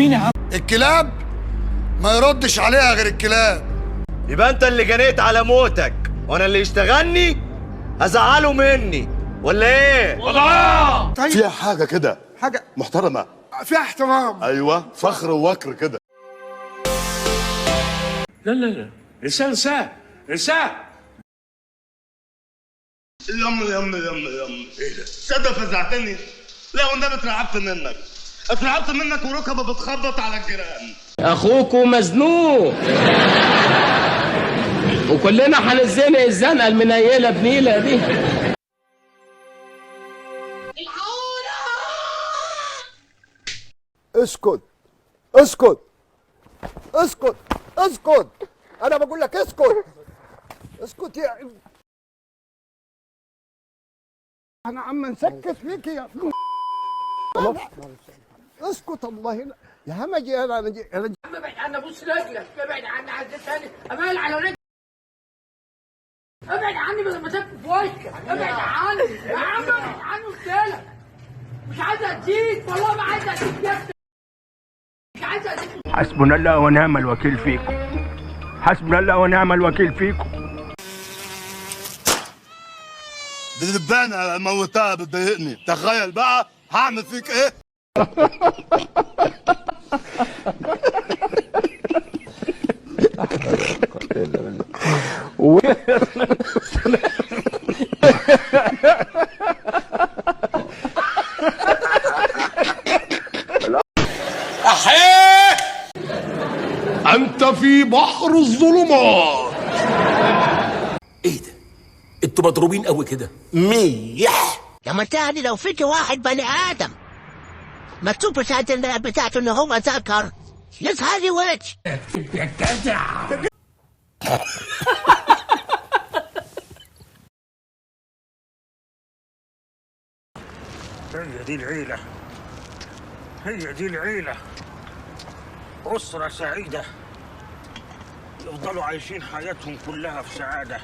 مين يا عم؟ الكلاب ما يردش عليها غير الكلاب. يبقى انت اللي جنيت على موتك وانا اللي يشتغلني هزعله مني ولا ايه؟ طيب فيها حاجة كده، حاجة محترمة، فيها احترام. أيوة، فخر ووكر كده. لا انسان يم ايه ده؟ تصدق فزعتني؟ لا والنبي اترعبت منك وركبه بتخبط على الجيران. اخوكوا مزنوق وكلنا هنزنق الزنقه المنيله بنيله دي. اسكت اسكت اسكت اسكت، انا بقول لك اسكت اسكت يا انا عم نسكت فيك يا اسكت. الله لا يا همجي انا ابعد عني، بص رجلك، ابعد عني، عايز تاني امال على رجلك، ابعد عني بدل ما تاكل في وشك، ابعد عني يا عم، ابعد عني قلت لك، مش عايز اديك، والله ما عايز اديك يا ابني، مش عايز اديك. حسبنا الله ونعم الوكيل فيكم، حسبنا الله ونعم الوكيل فيكم. دي دبانة موتها بتضايقني، تخيل بقى هعمل فيك إيه؟ أحيه أنت في بحر الظلمات. ايه ده؟ انتوا مضروبين قوي كده. ميح يا متاني لو فيك واحد بني ادم مكتوب بتاعته ان هو ذكر يظهر لي وجه يا جدع. هي دي العيلة، أسرة سعيدة يفضلوا عايشين حياتهم كلها في سعادة.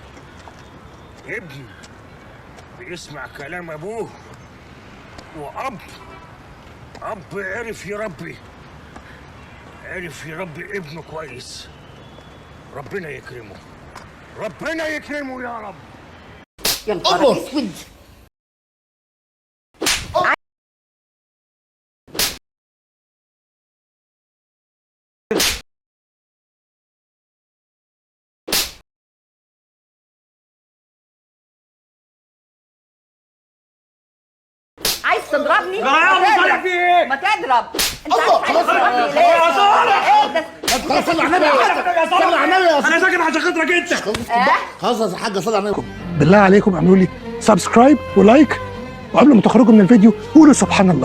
ابن بيسمع كلام أبوه، وأب عرف يربي ابنه كويس. ربنا يكرمه يا رب. يا نهار اسود. عايز تضربني؟ ما تضرب. انت خلاص صلي على النبي، صلي على النبي. أنا ساكن عشان خاطرك أنت. خلاص يا حاجه صلي على النبي. بالله عليكم اعملوا لي سبسكرايب ولايك، وقبل ما تخرجوا من الفيديو قولوا سبحان الله.